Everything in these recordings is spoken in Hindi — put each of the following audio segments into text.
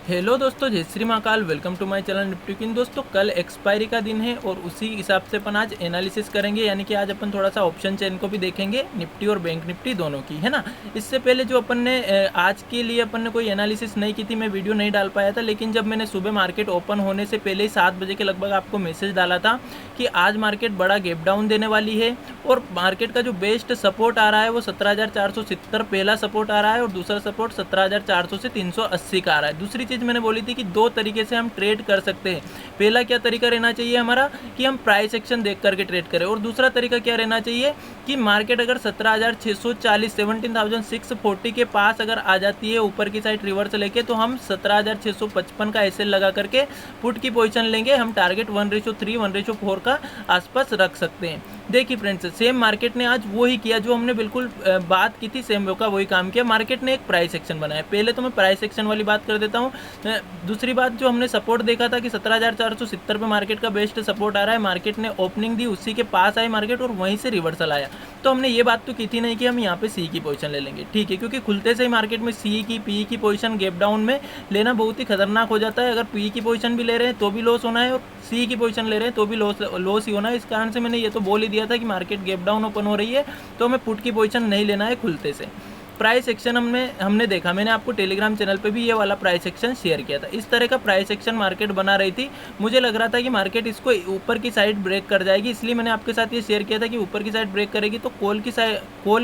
हेलो दोस्तों, जय Shri Mahakal. Welcome to my channel nifty queen. दोस्तों, कल एक्सपायरी का दिन है और उसी हिसाब से अपन आज एनालिसिस करेंगे, यानी कि आज अपन थोड़ा सा ऑप्शन चेन को भी देखेंगे, निफ्टी और बैंक निफ्टी दोनों की, है ना। इससे पहले जो अपन ने आज के लिए अपन ने कोई एनालिसिस नहीं की थी, मैं वीडियो नहीं डाल पाया था, लेकिन जब मैंने सुबह मार्केट ओपन होने से पहले ही 7 बजे के लगभग आपको मैसेज डाला था कि आज मार्केट बड़ा गैप डाउन देने वाली है और मार्केट का जो बेस्ट सपोर्ट आ रहा है वो 17,470 पहला सपोर्ट आ रहा है और दूसरा सपोर्ट 17,400 से 380 का आ रहा है। दूसरी चीज़ मैंने बोली थी कि दो तरीके से हम ट्रेड कर सकते हैं। पहला क्या तरीका रहना चाहिए हमारा कि हम प्राइस एक्शन देख करके ट्रेड करें, और दूसरा तरीका क्या रहना चाहिए कि मार्केट अगर 17,640 17,640 के पास अगर आ जाती है ऊपर की साइड रिवर्स लेके, तो हम 17,655 का एसएल लगा करके पुट की पोजीशन लेंगे। हम टारगेट 1:3 1:4 का आसपास रख सकते हैं। देखिए फ्रेंड्स, सेम मार्केट ने आज वो ही किया जो हमने बिल्कुल बात की थी, सेम का वही काम किया। मार्केट ने एक प्राइस एक्शन बनाया। पहले तो मैं प्राइस एक्शन वाली बात कर देता हूँ। दूसरी बात, जो हमने सपोर्ट देखा था कि 17,470 पे मार्केट का बेस्ट सपोर्ट आ रहा है, मार्केट ने ओपनिंग दी, उसी के पास आई मार्केट और वहीं से रिवर्सल आया। तो हमने ये बात तो की थी नहीं कि हम यहाँ पे सी की पोजीशन ले लेंगे, ठीक है, क्योंकि खुलते से ही मार्केट में सी की पी की पोजीशन गैप डाउन में लेना बहुत ही खतरनाक हो जाता है। अगर पी की पोजीशन भी ले रहे हैं तो भी लॉस होना है और सी की पोजीशन ले रहे हैं तो भी लॉस ही होना है। इस कारण से मैंने ये तो बोल ही दिया था कि मार्केट गैप डाउन ओपन हो रही है तो हमें पुट की पोजीशन नहीं लेना है खुलते से। प्राइस एक्शन हमने देखा, मैंने आपको टेलीग्राम चैनल पे भी ये वाला प्राइस एक्शन शेयर किया था। इस तरह का प्राइस एक्शन मार्केट बना रही थी। मुझे लग रहा था कि मार्केट इसको ऊपर की साइड ब्रेक कर जाएगी, इसलिए मैंने आपके साथ ये शेयर किया था कि ऊपर की साइड ब्रेक करेगी तो कॉल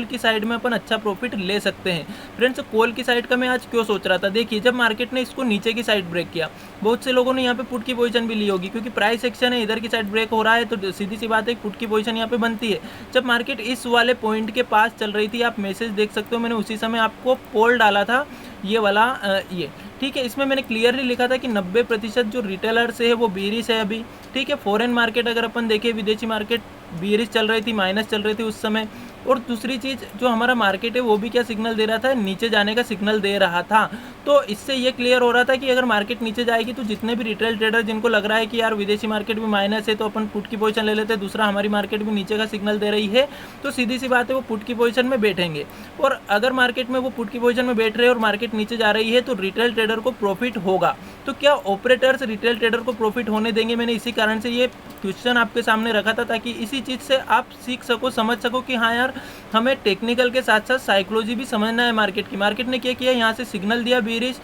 की साइड में अपन अच्छा प्रॉफिट ले सकते हैं। फ्रेंड्स, कॉल की साइड का मैं आज क्यों सोच रहा था, देखिए जब मार्केट ने इसको नीचे की साइड ब्रेक किया, बहुत से लोगों ने यहाँ पे पुट की पोजीशन भी ली होगी, क्योंकि प्राइस एक्शन है, इधर की साइड ब्रेक हो रहा है तो सीधी सी बात है पुट की पोजीशन यहाँ पे बनती है। जब मार्केट इस वाले पॉइंट के पास चल रही थी, आप मैसेज देख सकते हो, मैंने उसी समय आपको पोल डाला था ये वाला, ये ठीक है। इसमें मैंने क्लियरली लिखा था कि 90% जो रिटेलर्स है वो बेरिश है अभी, ठीक है। फॉरेन मार्केट अगर अपन देखें, विदेशी मार्केट बेरिश चल रही थी, माइनस चल रही थी उस समय। और दूसरी चीज़, जो हमारा मार्केट है वो भी क्या सिग्नल दे रहा था, नीचे जाने का सिग्नल दे रहा था। तो इससे ये क्लियर हो रहा था कि अगर मार्केट नीचे जाएगी तो जितने भी रिटेल ट्रेडर जिनको लग रहा है कि यार विदेशी मार्केट भी माइनस है तो अपन पुट की पोजीशन ले लेते हैं, दूसरा हमारी मार्केट भी नीचे का सिग्नल दे रही है, तो सीधी सी बात है वो पुट की पोजीशन में बैठेंगे। और अगर मार्केट में वो पुट की पोजीशन में बैठ रहे हैं और मार्केट नीचे जा रही है तो रिटेल ट्रेडर को प्रॉफिट होगा। तो क्या ऑपरेटर्स रिटेल ट्रेडर को प्रॉफिट होने देंगे? मैंने इसी कारण से ये क्वेश्चन आपके सामने रखा था, ताकि इसी चीज़ से आप सीख सको, समझ सको कि हाँ यार, हमें टेक्निकल के साथ साथ साइकोलॉजी भी समझना है मार्केट की। मार्केट ने क्या किया, यहाँ से सिग्नल दिया बेरिश,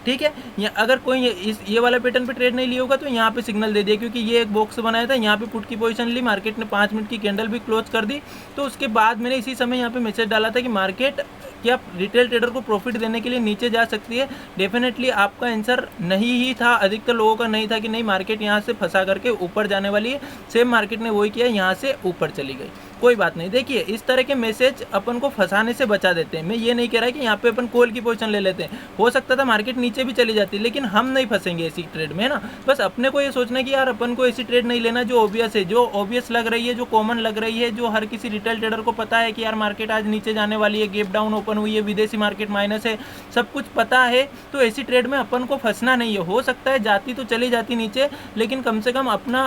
ठीक है। या अगर कोई ये वाला पैटर्न पे ट्रेड नहीं लिया होगा तो यहाँ पे सिग्नल दे दिया, क्योंकि ये एक बॉक्स बनाया था, यहाँ पे पुट की पोजीशन ली, मार्केट ने 5 मिनट की कैंडल भी क्लोज कर दी। तो उसके बाद मैंने इसी समय यहाँ पे मैसेज डाला था कि मार्केट क्या रिटेल ट्रेडर को प्रॉफिट देने के लिए नीचे जा सकती है। डेफिनेटली आपका आंसर नहीं ही था, अधिकतर लोगों का नहीं था कि नहीं मार्केट यहाँ से फंसा करके ऊपर जाने वाली है। सेम मार्केट ने वही किया, यहाँ से ऊपर चली गई। कोई बात नहीं, देखिए इस तरह के मैसेज अपन को फंसाने से बचा देते हैं। मैं ये नहीं कह रहा कि यहाँ पे अपन कॉल की पोजीशन ले लेते हैं, हो सकता था मार्केट नीचे भी चली जाती, लेकिन हम नहीं फंसेंगे ऐसी ट्रेड में, है ना। बस अपने को ये सोचना है कि यार अपन को ऐसी ट्रेड नहीं लेना जो ऑब्वियस है, जो ऑब्वियस लग रही है, जो कॉमन लग रही है, जो हर किसी रिटेल ट्रेडर को पता है कि यार मार्केट आज नीचे जाने वाली है, गैप डाउन ओपन हुई है, विदेशी मार्केट माइनस है, सब कुछ पता है। तो ऐसी ट्रेड में अपन को फंसना नहीं है। हो सकता है जाती तो चली जाती नीचे, लेकिन कम से कम अपना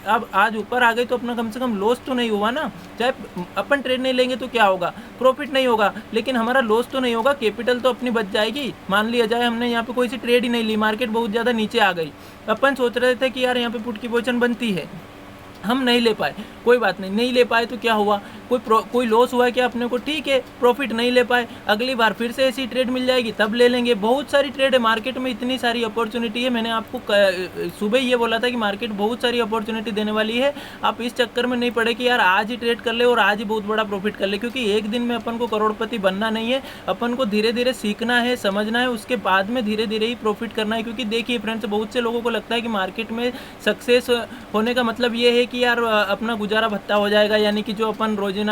अब आज ऊपर आ गई तो अपना कम से कम लॉस तो नहीं हुआ ना। चाहे अपन ट्रेड नहीं लेंगे तो क्या होगा, प्रॉफिट नहीं होगा, लेकिन हमारा लॉस तो नहीं होगा, कैपिटल तो अपनी बच जाएगी। मान लिया जाए हमने यहाँ पे कोई सी ट्रेड ही नहीं ली, मार्केट बहुत ज़्यादा नीचे आ गई, अपन सोच रहे थे कि यार यहाँ पे पुट की पोजीशन बनती है, हम नहीं ले पाए, कोई बात नहीं, नहीं ले पाए तो क्या हुआ, कोई लॉस हुआ क्या अपने को, ठीक है। प्रॉफिट नहीं ले पाए, अगली बार फिर से ऐसी ट्रेड मिल जाएगी तब ले लेंगे। बहुत सारी ट्रेड है मार्केट में, इतनी सारी अपॉर्चुनिटी है। मैंने आपको सुबह ये बोला था कि मार्केट बहुत सारी अपॉर्चुनिटी देने वाली है। आप इस चक्कर में नहीं पड़े कि यार आज ही ट्रेड कर ले और आज ही बहुत बड़ा प्रॉफिट कर ले, क्योंकि एक दिन में अपन को करोड़पति बनना नहीं है। अपन को धीरे धीरे सीखना है, समझना है, उसके बाद में धीरे धीरे ही प्रॉफिट करना है। क्योंकि देखिए फ्रेंड्स, बहुत से लोगों को लगता है कि मार्केट में सक्सेस होने का मतलब ये है कि यार अपना गुजारा भत्ता हो जाएगा, यानी कि जो अपन रोजाना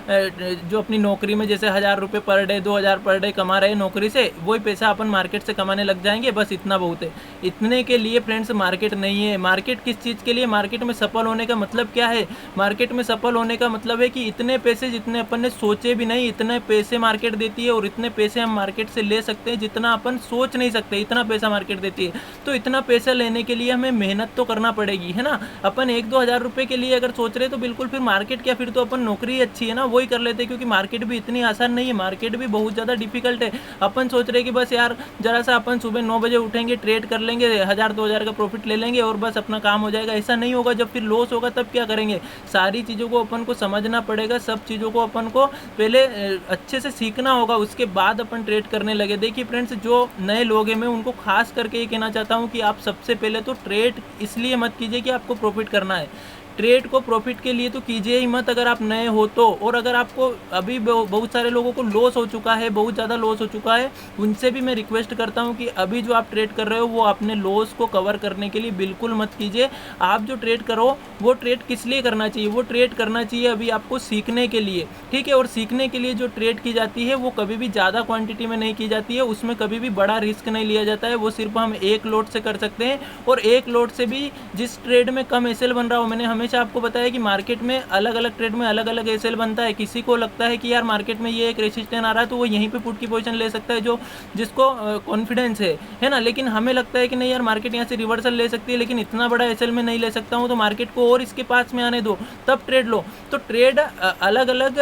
जो अपनी नौकरी में जैसे 1,000 रुपये पर डे, 2,000 पर डे कमा रहे हैं नौकरी से, वही पैसा अपन मार्केट से कमाने लग जाएंगे, बस इतना बहुत है। इतने के लिए फ्रेंड्स मार्केट नहीं है। मार्केट किस चीज़ के लिए, मार्केट में सफल होने का मतलब क्या है, मार्केट में सफल होने का मतलब है कि इतने पैसे जितने अपन ने सोचे भी नहीं, इतने पैसे मार्केट देती है, और इतने पैसे हम मार्केट से ले सकते हैं जितना अपन सोच नहीं सकते, इतना पैसा मार्केट देती है। तो इतना पैसा लेने के लिए हमें मेहनत तो करना पड़ेगी, है ना। अपन 1-2 हज़ार रुपए के लिए अगर सोच रहे तो बिल्कुल फिर मार्केट क्या, फिर तो अपन नौकरी ही अच्छी है ना, वही कर लेते, क्योंकि मार्केट भी इतनी आसान नहीं है, मार्केट भी बहुत ज़्यादा डिफिकल्ट है। अपन सोच रहे कि बस यार जरा सा अपन सुबह 9 बजे उठेंगे, ट्रेड कर लेंगे, 1000-2000 का प्रॉफिट ले लेंगे और बस अपना काम हो जाएगा। ऐसा नहीं होगा, जब फिर लॉस होगा तब क्या करेंगे। सारी चीज़ों को अपन को समझना पड़ेगा, सब चीज़ों को अपन को पहले अच्छे से सीखना होगा, उसके बाद अपन ट्रेड करने लगे। देखिए फ्रेंड्स, जो नए लोग हैं मैं उनको खास करके ये कहना चाहता हूँ कि आप सबसे पहले तो ट्रेड इसलिए मत कीजिए कि आपको प्रॉफिट करना है, ट्रेड को प्रॉफिट के लिए तो कीजिए ही मत अगर आप नए हो तो। और अगर आपको अभी बहुत सारे लोगों को लॉस हो चुका है, बहुत ज़्यादा लॉस हो चुका है, उनसे भी मैं रिक्वेस्ट करता हूं कि अभी जो आप ट्रेड कर रहे हो वो अपने लॉस को कवर करने के लिए बिल्कुल मत कीजिए। आप जो ट्रेड करो वो ट्रेड किस लिए करना चाहिए, वो ट्रेड करना चाहिए अभी आपको सीखने के लिए, ठीक है। और सीखने के लिए जो ट्रेड की जाती है वो कभी भी ज़्यादा क्वान्टिटी में नहीं की जाती है, उसमें कभी भी बड़ा रिस्क नहीं लिया जाता है, वो सिर्फ हम एक लॉट से कर सकते हैं। और एक लॉट से भी जिस ट्रेड में कम एसएल बन रहा हो, मैंने हमेशा आपको बताया कि मार्केट में अलग अलग ट्रेड में अलग अलग एसएल बनता है। किसी को लगता है कि यार मार्केट में ये एक रेसिस्टेंस आ रहा है तो वो यहीं पे पुट की पोजीशन ले सकता है, जो जिसको कॉन्फिडेंस है ना। लेकिन हमें लगता है कि नहीं यार मार्केट यहाँ से रिवर्सल ले सकती है, लेकिन इतना बड़ा एसएल में नहीं ले सकता हूँ, तो मार्केट को और इसके पास में आने दो तब ट्रेड लो। तो ट्रेड अलग अलग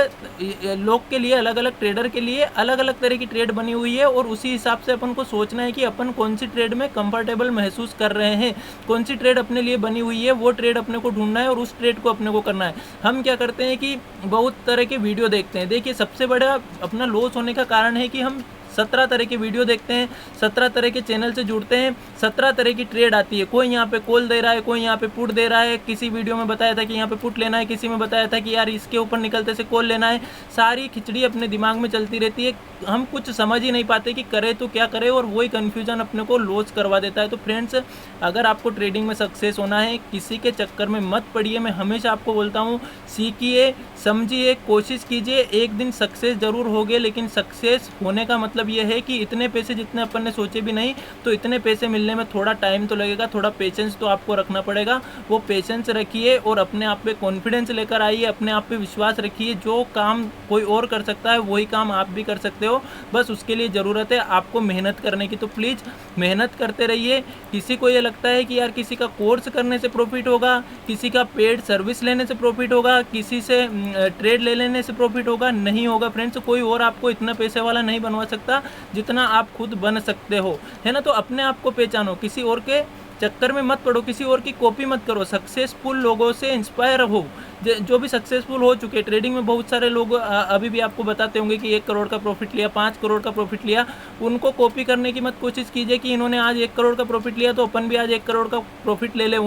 लोग के लिए, अलग अलग ट्रेडर के लिए अलग अलग तरह की ट्रेड बनी हुई है, और उसी हिसाब से अपन को सोचना है कि अपन कौन सी ट्रेड में कंफर्टेबल महसूस कर रहे हैं, कौन सी ट्रेड अपने लिए बनी हुई है, वो ट्रेड अपने को ढूंढना है और उस ट्रेड को अपने को करना है। हम क्या करते हैं कि बहुत तरह के वीडियो देखते हैं। देखिए सबसे बड़ा अपना लॉस होने का कारण है कि हम 17 तरह के वीडियो देखते हैं, 17 तरह के चैनल से जुड़ते हैं, 17 तरह की ट्रेड आती है। कोई यहाँ पे कॉल दे रहा है, कोई यहाँ पे पुट दे रहा है, किसी वीडियो में बताया था कि यहाँ पे पुट लेना है, किसी में बताया था कि यार इसके ऊपर निकलते से कॉल लेना है। सारी खिचड़ी अपने दिमाग में चलती रहती है, हम कुछ समझ ही नहीं पाते कि करें तो क्या करें, और वही कन्फ्यूजन अपने को लॉस करवा देता है। तो फ्रेंड्स, अगर आपको ट्रेडिंग में सक्सेस होना है, किसी के चक्कर में मत पड़िए। मैं हमेशा आपको बोलता हूँ, सीखिए, समझिए, कोशिश कीजिए, एक दिन सक्सेस जरूर होगे। लेकिन सक्सेस होने का मतलब ये है कि इतने पैसे जितने अपन ने सोचे भी नहीं, तो इतने पैसे मिलने में थोड़ा टाइम तो लगेगा, थोड़ा पेशेंस तो आपको रखना पड़ेगा। वो पेशेंस रखिए और अपने आप पे कॉन्फिडेंस लेकर आइए, अपने आप पे विश्वास रखिए। जो काम कोई और कर सकता है वही काम आप भी कर सकते हो, बस उसके लिए ज़रूरत है आपको मेहनत करने की। तो प्लीज़ मेहनत करते रहिए। किसी को ये लगता है कि यार किसी का कोर्स करने से प्रॉफिट होगा, किसी का पेड सर्विस लेने से प्रॉफिट होगा, किसी से ट्रेड ले लेने से प्रॉफिट होगा, नहीं होगा फ्रेंड्स। कोई और आपको इतना पैसे वाला नहीं बनवा सकता जितना आप खुद बन सकते हो, है ना। तो अपने आप को पहचानो, किसी और के चक्कर में मत पड़ो, किसी और की कॉपी मत करो, सक्सेसफुल लोगों से इंस्पायर हो। जो भी सक्सेसफुल हो चुके ट्रेडिंग में, बहुत सारे लोग अभी भी आपको बताते होंगे कि 1 करोड़ का प्रॉफिट लिया, 5 करोड़ का प्रॉफिट लिया। उनको कॉपी करने की मत कोशिश कीजिए कि इन्होंने आज 1 करोड़ का प्रॉफिट लिया तो अपन भी आज 1 करोड़ का प्रॉफिट ले लें।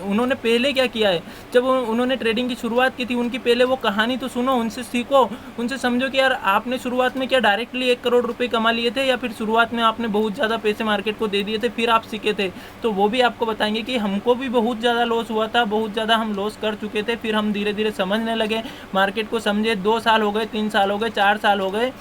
उन्होंने पहले क्या किया है, जब उन्होंने ट्रेडिंग की शुरुआत की थी, उनकी पहले वो कहानी तो सुनो, उनसे सीखो, उनसे समझो कि यार आपने शुरुआत में क्या डायरेक्टली 1 करोड़ रुपए कमा लिए थे, या फिर शुरुआत में आपने बहुत ज़्यादा पैसे मार्केट को दे दिए थे फिर आप सीखे थे। तो वो भी आपको बताएंगे कि हमको भी बहुत ज़्यादा लॉस हुआ था, बहुत ज़्यादा हम लॉस कर चुके थे, फिर हम धीरे धीरे समझने लगे, मार्केट को समझे। 2 साल हो गए, 3 साल हो गए, 4 साल हो गए,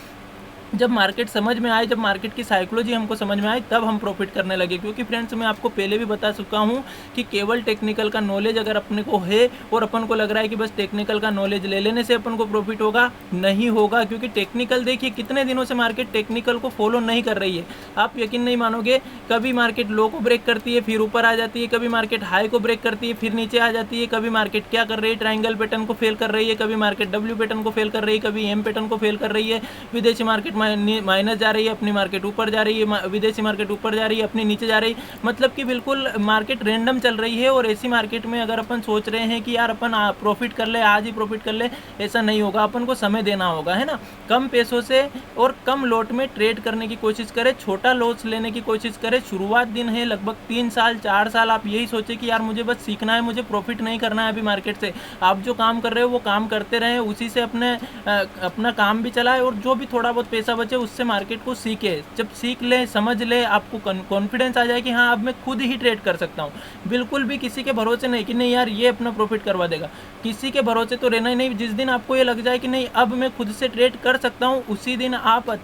जब मार्केट समझ में आए, जब मार्केट की साइकोलॉजी हमको समझ में आई, तब हम प्रॉफिट करने लगे। क्योंकि फ्रेंड्स, मैं आपको पहले भी बता चुका हूँ कि केवल टेक्निकल का नॉलेज अगर अपने को है और अपन को लग रहा है कि बस टेक्निकल का नॉलेज ले लेने से अपन को प्रॉफिट होगा, नहीं होगा। क्योंकि टेक्निकल, देखिए कितने दिनों से मार्केट टेक्निकल को फॉलो नहीं कर रही है। आप यकीन नहीं मानोगे, कभी मार्केट लो को ब्रेक करती है फिर ऊपर आ जाती है, कभी मार्केट हाई को ब्रेक करती है फिर नीचे आ जाती है, कभी मार्केट क्या कर रही है, ट्रायंगल पैटर्न को फेल कर रही है, कभी मार्केट डब्ल्यू पैटर्न को फेल कर रही है, कभी एम पैटर्न को फेल कर रही है। विदेशी मार्केट माइनस जा रही है, अपनी मार्केट ऊपर जा रही है, विदेशी मार्केट ऊपर जा रही है, अपनी नीचे जा रही है। मतलब कि बिल्कुल मार्केट रैंडम चल रही है। और ऐसी मार्केट में अगर अपन सोच रहे हैं कि यार अपन प्रॉफिट कर ले, आज ही प्रॉफिट कर ले, ऐसा नहीं होगा। अपन को समय देना होगा, है ना। कम पैसों से और कम लॉट में ट्रेड करने की कोशिश करें, छोटा लॉस लेने की कोशिश करें। शुरुआत दिन है, लगभग 3 साल 4 साल आप यही सोचे कि यार मुझे बस सीखना है, मुझे प्रॉफिट नहीं करना है अभी मार्केट से। आप जो काम कर रहे हो वो काम करते रहें, उसी से अपना काम भी चलाए, और जो भी थोड़ा बहुत पैसा बचे उससे मार्केट को सीखे। जब सीख ले, समझ ले, आपको कॉन्फिडेंस आ जाए कि हाँ अब मैं खुद ही ट्रेड कर सकता हूँ। बिल्कुल भी किसी के भरोसे नहीं कि नहीं यार ये अपना प्रॉफिट करवा देगा, किसी के भरोसे तो रहना ही नहीं। जिस दिन आपको ये लग जाए कि नहीं अब मैं खुद से ट्रेड कर सकता हूँ, उसी दिन आप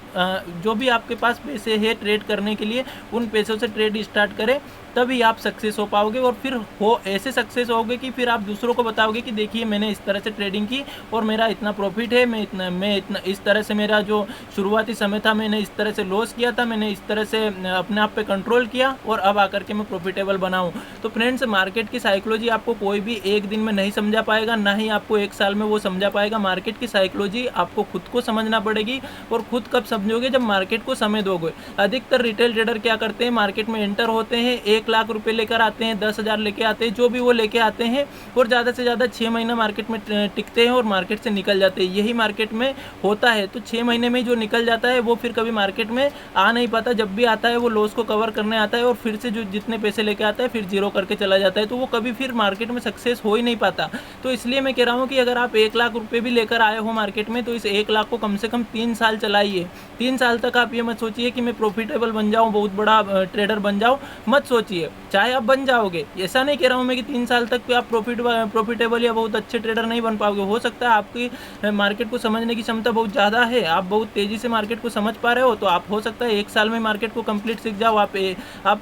जो भी आपके पास पैसे है ट्रेड करने के लिए, उन पैसों से ट्रेड स्टार्ट करें, तभी आप सक्सेस हो पाओगे। और फिर ऐसे सक्सेस होगे कि फिर आप दूसरों को बताओगे कि देखिए मैंने इस तरह से ट्रेडिंग की और मेरा इतना प्रॉफिट है, मैं इतना इस तरह से मेरा जो शुरुआत शुरुआती समय था मैंने इस तरह से लॉस किया था, मैंने इस तरह से अपने आप पे कंट्रोल किया और अब आकर के मैं प्रॉफिटेबल बना हूँ। तो फ्रेंड्स, मार्केट की साइकोलॉजी आपको कोई भी एक दिन में नहीं समझा पाएगा, ना ही आपको एक साल में वो समझा पाएगा। मार्केट की साइकोलॉजी आपको खुद को समझना पड़ेगी, और खुद कब समझोगे, जब मार्केट को समय दोगे। अधिकतर रिटेल ट्रेडर क्या करते हैं, मार्केट में एंटर होते हैं, 1 लाख रुपए लेकर आते हैं, 10,000 लेके आते हैं, जो भी वो लेके आते हैं, और ज़्यादा से ज़्यादा 6 महीना मार्केट में टिकते हैं और मार्केट से निकल जाते हैं। यही मार्केट में होता है। तो 6 महीने में जो निकल जाता है वो फिर कभी मार्केट में आ नहीं पाता। जब भी आता है वो लॉस को कवर करने आता है और फिर से जो जितने पैसे लेके आता है फिर जीरो करके चला जाता है। तो वो कभी फिर मार्केट में सक्सेस हो ही नहीं पाता। तो इसलिए मैं कह रहा हूँ कि अगर आप 1 लाख रुपए भी लेकर आए हो मार्केट में, तो इस 1 लाख को कम से कम 3 साल चलाइए। 3 साल तक आप ये मत सोचिए कि मैं प्रॉफिटेबल बन जाऊँ, बहुत बड़ा ट्रेडर बन जाऊँ, मत सोचिए। चाहे आप बन जाओगे, ऐसा नहीं कह रहा हूँ मैं कि 3 साल तक आप प्रॉफिटेबल या बहुत अच्छे ट्रेडर नहीं बन पाओगे। हो सकता है आपकी मार्केट को समझने की क्षमता बहुत ज़्यादा है, आप बहुत तेज़ी से मार्केट को समझ पा रहे हो, तो आप हो सकता है 1 साल में मार्केट को कंप्लीट सीख जाओ, आप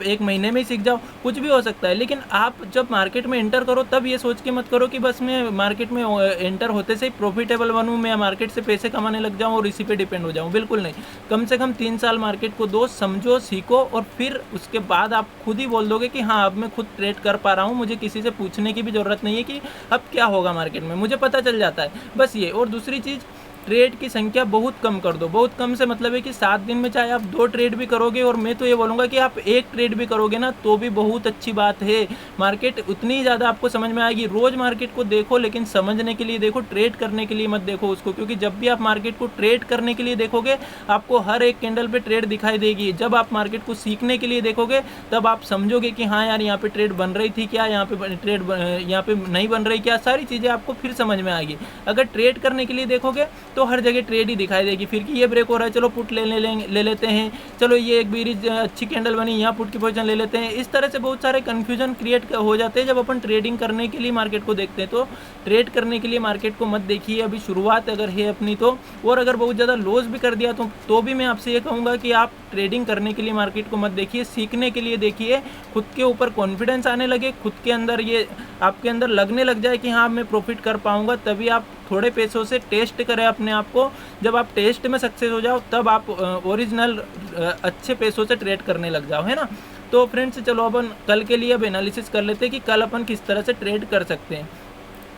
1 महीने में ही सीख जाओ, कुछ भी हो सकता है। लेकिन आप जब मार्केट में एंटर करो तब ये सोच के मत करो कि बस मैं मार्केट में एंटर होते से ही प्रॉफिटेबल बनूँ, मैं मार्केट से पैसे कमाने लग जाऊँ और इसी पे डिपेंड हो जाऊँ। बिल्कुल नहीं। कम से कम 3 साल मार्केट को दो, समझो, सीखो, और फिर उसके बाद आप खुद ही बोल दोगे कि हाँ, अब मैं खुद ट्रेड कर पा रहा हूँ, मुझे किसी से पूछने की भी ज़रूरत नहीं है कि अब क्या होगा मार्केट में, मुझे पता चल जाता है, बस ये। और दूसरी चीज़, ट्रेड की संख्या बहुत कम कर दो। बहुत कम से मतलब है कि 7 दिन में चाहे आप 2 ट्रेड भी करोगे, और मैं तो ये बोलूँगा कि आप 1 ट्रेड भी करोगे ना, तो भी बहुत अच्छी बात है। मार्केट उतनी ही ज़्यादा आपको समझ में आएगी। रोज़ मार्केट को देखो, लेकिन समझने के लिए देखो, ट्रेड करने के लिए मत देखो उसको। क्योंकि जब भी आप मार्केट को ट्रेड करने के लिए देखोगे, आपको हर एक कैंडल पे ट्रेड दिखाई देगी। जब आप मार्केट को सीखने के लिए देखोगे, तब आप समझोगे कि हाँ यार, यहाँ पे ट्रेड बन रही थी क्या, यहाँ पे ट्रेड यहाँ पे नहीं बन रही क्या, सारी चीज़ें आपको फिर समझ में आएगी। अगर ट्रेड करने के लिए देखोगे तो हर जगह ट्रेड ही दिखाई देगी। फिर कि ये ब्रेक हो रहा है, चलो पुट ले लेते हैं, चलो ये एक बीरीज अच्छी कैंडल बनी, यहाँ पुट की पोजीशन ले लेते हैं। इस तरह से बहुत सारे कन्फ्यूजन क्रिएट हो जाते हैं जब अपन ट्रेडिंग करने के लिए मार्केट को देखते हैं। तो ट्रेड करने के लिए मार्केट को मत देखिए, अभी शुरुआत अगर है अपनी तो। और अगर बहुत ज़्यादा लॉस भी कर दिया तो भी मैं आपसे ये कहूँगा कि आप ट्रेडिंग करने के लिए मार्केट को मत देखिए, सीखने के लिए देखिए। खुद के ऊपर कॉन्फिडेंस आने लगे, खुद के अंदर ये आपके अंदर लगने लग जाए कि हाँ, मैं प्रॉफिट कर पाऊँगा, तभी आप थोड़े पैसों से टेस्ट करें अपने आप को। जब आप टेस्ट में सक्सेस हो जाओ, तब आप ओरिजिनल अच्छे पैसों से ट्रेड करने लग जाओ, है ना। तो फ्रेंड्स, चलो अपन कल के लिए अब एनालिसिस कर लेते हैं कि कल अपन किस तरह से ट्रेड कर सकते हैं।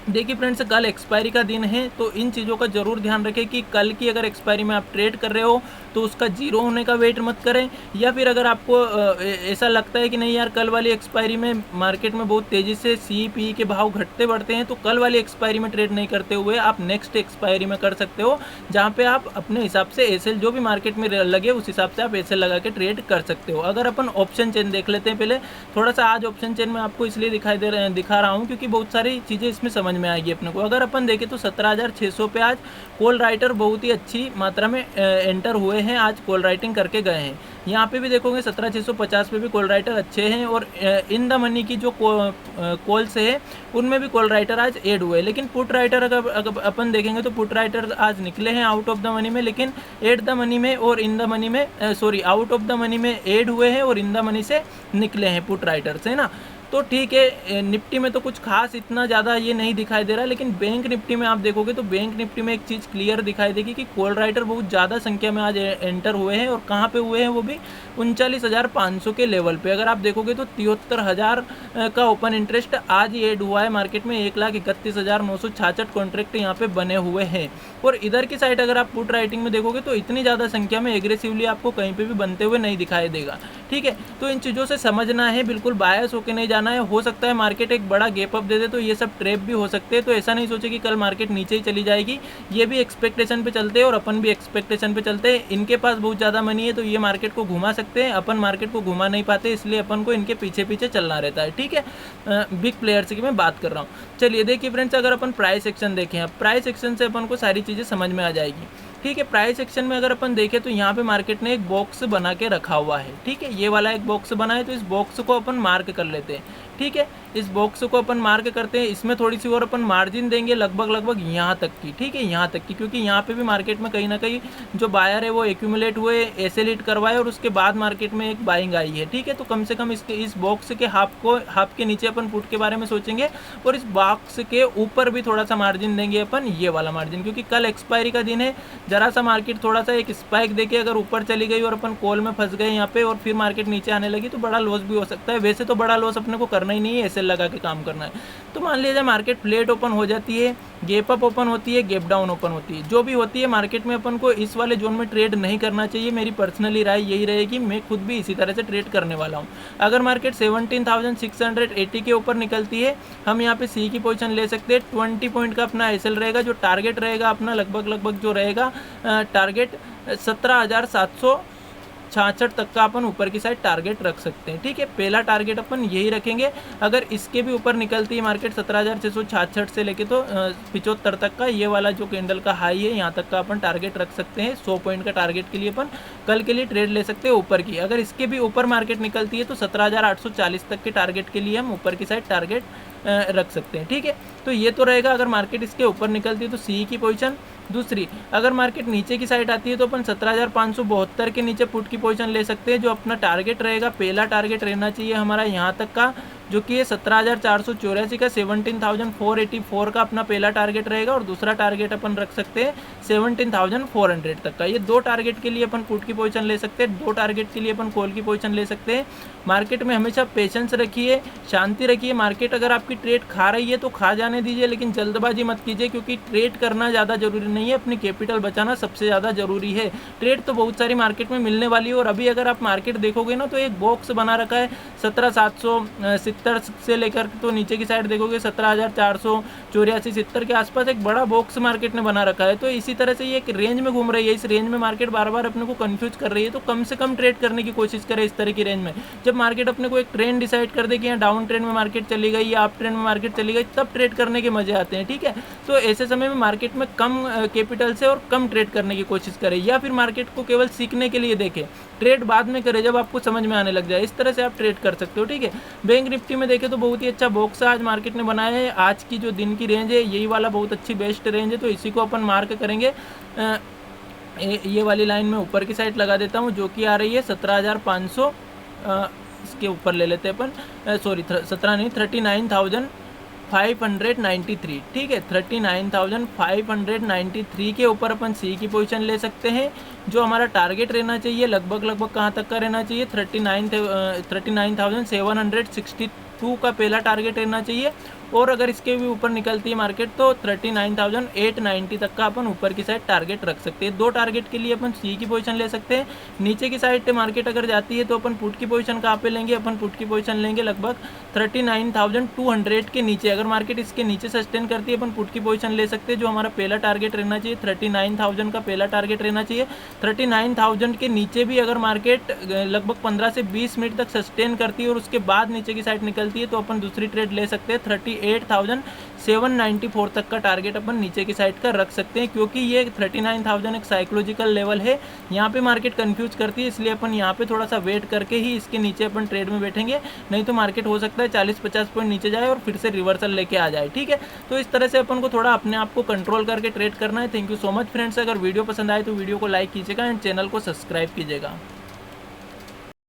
देखिए फ्रेंड्स, कल एक्सपायरी का दिन है, तो इन चीज़ों का ज़रूर ध्यान रखें कि कल की अगर एक्सपायरी में आप ट्रेड कर रहे हो तो उसका जीरो होने का वेट मत करें। या फिर अगर आपको ऐसा लगता है कि नहीं यार, कल वाली एक्सपायरी में मार्केट में बहुत तेज़ी से CPE के भाव घटते बढ़ते हैं, तो कल वाली एक्सपायरी में ट्रेड नहीं करते हुए आप नेक्स्ट एक्सपायरी में कर सकते हो, जहाँ पे आप अपने हिसाब से एसएल जो भी मार्केट में लगे उस हिसाब से आप एसएल लगा के ट्रेड कर सकते हो। अगर अपन ऑप्शन चेन देख लेते हैं पहले थोड़ा सा। आज ऑप्शन चेन में आपको इसलिए दिखा रहा हूँ क्योंकि बहुत सारी चीज़ें इसमें समझ में आएगी अपने को। अगर अपन देखें तो 17,600 पे आज कॉल राइटर बहुत ही अच्छी मात्रा में एंटर हुए हैं, आज कॉल राइटिंग करके गए हैं। यहाँ पे भी देखोगे 17,650 पे भी कॉल राइटर अच्छे हैं, और इन द मनी की जो कॉल्स है उनमें भी कॉल राइटर आज ऐड हुए। लेकिन पुट राइटर अगर अपन देखेंगे तो पुट राइटर आज निकले हैं आउट ऑफ द मनी में, लेकिन एट द मनी में और इन द मनी में आउट ऑफ द मनी में ऐड हुए हैं और इन द मनी से निकले हैं पुट राइटर से, है ना। तो ठीक है, निफ्टी में तो कुछ खास इतना ज़्यादा ये नहीं दिखाई दे रहा, लेकिन बैंक निफ्टी में आप देखोगे तो बैंक निफ्टी में एक चीज़ क्लियर दिखाई देगी कि कॉल राइटर बहुत ज़्यादा संख्या में आज एंटर हुए हैं। और कहाँ पे हुए हैं, वो भी 39,500 के लेवल पे। अगर आप देखोगे तो 73,000 का ओपन इंटरेस्ट आज ही ऐड हुआ है मार्केट में। 1,31,966 कॉन्ट्रैक्ट यहाँ पे बने हुए हैं। और इधर की साइड अगर आप पुट राइटिंग में देखोगे तो इतनी ज़्यादा संख्या में एग्रेसिवली आपको कहीं पर भी बनते हुए नहीं दिखाई देगा, ठीक है। तो इन चीज़ों से समझना है, बिल्कुल बायस होकर नहीं जाना है। हो सकता है मार्केट एक बड़ा गैप अप दे दे, तो ये सब ट्रैप भी हो सकते हैं। तो ऐसा नहीं सोचे कि कल मार्केट नीचे ही चली जाएगी। ये भी एक्सपेक्टेशन पे चलते हैं और अपन भी एक्सपेक्टेशन पे चलते हैं। इनके पास बहुत ज़्यादा मनी है तो ये मार्केट को घुमा सकते हैं, अपन मार्केट को घुमा नहीं पाते, इसलिए अपन को इनके पीछे पीछे चलना रहता है, ठीक है। बिग प्लेयर्स की मैं बात कर रहा हूँ। चलिए देखिए फ्रेंड्स, अगर अपन प्राइस एक्शन देखें, प्राइस एक्शन से अपन को सारी चीज़ें समझ में आ जाएगी, ठीक है। प्राइस एक्शन में अगर अपन देखें तो यहाँ पे मार्केट ने एक बॉक्स बना के रखा हुआ है, ठीक है। ये वाला एक बॉक्स बना है, तो इस बॉक्स को अपन मार्क कर लेते हैं। ठीक है। इस बॉक्स को अपन मार्क करते हैं, इसमें थोड़ी सी और अपन मार्जिन देंगे लगभग यहाँ तक की, ठीक है, यहाँ तक की, क्योंकि यहाँ पे भी मार्केट में कहीं ना कहीं जो बायर है वो एक्यूमुलेट हुए, एसेल हिट करवाए और उसके बाद मार्केट में एक बाइंग आई है, ठीक है। तो कम से कम इस बॉक्स के हाफ के नीचे अपन पुट के बारे में सोचेंगे और इस बॉक्स के ऊपर भी थोड़ा सा मार्जिन देंगे अपन, ये वाला मार्जिन, क्योंकि कल एक्सपायरी का दिन है। जरा सा मार्केट थोड़ा सा एक स्पाइक देके अगर ऊपर चली गई और अपन कॉल में फंस गए यहाँ पे और फिर मार्केट नीचे आने लगी तो बड़ा लॉस भी हो सकता है। वैसे तो बड़ा लॉस अपने को करना ही नहीं है, एसएल लगा के काम करना है। तो मान लीजिए मार्केट फ्लैट ओपन हो जाती है, गैप अप ओपन होती है, गैप डाउन ओपन होती है, जो भी होती है मार्केट में अपन को इस वाले जोन में ट्रेड नहीं करना चाहिए। मेरी पर्सनली राय यही रहेगी, मैं खुद भी इसी तरह से ट्रेड करने वाला हूँ। अगर मार्केट 17,680 के ऊपर निकलती है, हम यहाँ पे सी की पोजीशन ले सकते हैं। 20 पॉइंट का अपना एसएल रहेगा, जो टारगेट रहेगा अपना लगभग जो रहेगा टारगेट 17,766 तक का अपन ऊपर की साइड टारगेट रख सकते हैं, ठीक है। पहला टारगेट अपन यही रखेंगे। अगर इसके भी ऊपर निकलती है मार्केट 17,666 से लेके तो 75 तक का, ये वाला जो कैंडल का हाई है यहाँ तक का अपन टारगेट रख सकते हैं। 100 पॉइंट का टारगेट के लिए अपन कल के लिए ट्रेड ले सकते हैं ऊपर की। अगर इसके भी ऊपर मार्केट निकलती है तो 17,840 तक के टारगेट के लिए हम ऊपर की साइड टारगेट रख सकते हैं, ठीक है। तो ये तो रहेगा अगर मार्केट इसके ऊपर निकलती है तो सी की पोजीशन। दूसरी, अगर मार्केट नीचे की साइड आती है तो अपन 17,572 के नीचे पुट की पोजीशन ले सकते हैं। जो अपना टारगेट रहेगा, पहला टारगेट रहना चाहिए हमारा यहाँ तक का, जो कि 17,484 का 17,484 का अपना पहला टारगेट रहेगा और दूसरा टारगेट अपन रख सकते हैं 17,400 तक का। ये दो टारगेट के लिए अपन पुट की पोजीशन ले सकते हैं, दो टारगेट के लिए अपन कॉल की पोजीशन ले सकते हैं। मार्केट में हमेशा पेशेंस रखिए, शांति रखिए। मार्केट अगर आपकी ट्रेड खा रही है तो खा जाने दीजिए, लेकिन जल्दबाजी मत कीजिए, क्योंकि ट्रेड करना ज़्यादा जरूरी नहीं है, अपनी कैपिटल बचाना सबसे ज़्यादा जरूरी है। ट्रेड तो बहुत सारी मार्केट में मिलने वाली है और अभी अगर आप मार्केट देखोगे ना तो एक बॉक्स बना रखा है 17,770 से लेकर तो नीचे की साइड देखोगे 17,484 70 के आसपास एक बड़ा बॉक्स मार्केट ने बना रखा है। तो इसी तरह से ये एक रेंज में घूम रही है, इस रेंज में मार्केट बार बार अपने को कंफ्यूज कर रही है। तो कम से कम ट्रेड करने की कोशिश करें इस तरह की रेंज में। जब मार्केट अपने को एक ट्रेंड डिसाइड कर दे कि यहाँ डाउन ट्रेंड में मार्केट चली गई या अप ट्रेंड में मार्केट चली गई, तब ट्रेड करने के मजे आते हैं, ठीक है। तो ऐसे समय में मार्केट में कम कैपिटल से और कम ट्रेड करने की कोशिश करें, या फिर मार्केट को केवल सीखने के लिए देखें। ट्रेड बाद में करें जब आपको समझ में आने लग जाए। इस तरह से आप ट्रेड कर सकते हो, ठीक है। बैंक निफ्टी में देखें तो बहुत ही अच्छा बॉक्स आज मार्केट ने बनाया है। आज की जो दिन की रेंज है यही वाला बहुत अच्छी बेस्ट रेंज है, तो इसी को अपन मार्क करेंगे। ये वाली लाइन में ऊपर की साइड लगा देता हूँ, जो कि आ रही है 17,500, इसके ऊपर ले लेते हैं अपन, सॉरी 17 नहीं 39,593, ठीक है। 39,593 के ऊपर अपन सी की पोजीशन ले सकते हैं। जो हमारा टारगेट रहना चाहिए लगभग कहाँ तक का रहना चाहिए, 39,762 का पहला टारगेट रहना चाहिए। और अगर इसके भी ऊपर निकलती है मार्केट तो 39,890 तक का अपन ऊपर की साइड टारगेट रख सकते हैं। दो टारगेट के लिए अपन सी की पोजीशन ले सकते हैं। नीचे की साइड मार्केट अगर जाती है तो अपन पुट की पोजीशन कहाँ पे लेंगे, अपन पुट की पोजीशन लेंगे लगभग 39,200 के नीचे। अगर मार्केट इसके नीचे सस्टेन करती है अपन पुट की पोजीशन ले सकते हैं। जो हमारा पहला टारगेट रहना चाहिए 39,000 का पहला टारगेट रहना चाहिए। 39,000 के नीचे भी अगर मार्केट लगभग 15 से 20 मिनट तक सस्टेन करती है और उसके बाद नीचे की साइड निकलती है तो अपन दूसरी ट्रेड ले सकते हैं। 38,794 तक का टारगेट अपन नीचे की साइड का रख सकते हैं, क्योंकि ये 39,000 एक साइकोलॉजिकल लेवल है। यहाँ पे मार्केट कंफ्यूज करती है, इसलिए अपन यहाँ पे थोड़ा सा वेट करके ही इसके नीचे अपन ट्रेड में बैठेंगे। नहीं तो मार्केट हो सकता है 40-50 पॉइंट नीचे जाए और फिर से रिवर्सल लेके आ जाए, ठीक है। तो इस तरह से अपन को थोड़ा अपने आप को कंट्रोल करके ट्रेड करना है। Thank you so much friends. अगर वीडियो पसंद आए तो वीडियो को लाइक कीजिएगा एंड चैनल को सब्सक्राइब कीजिएगा।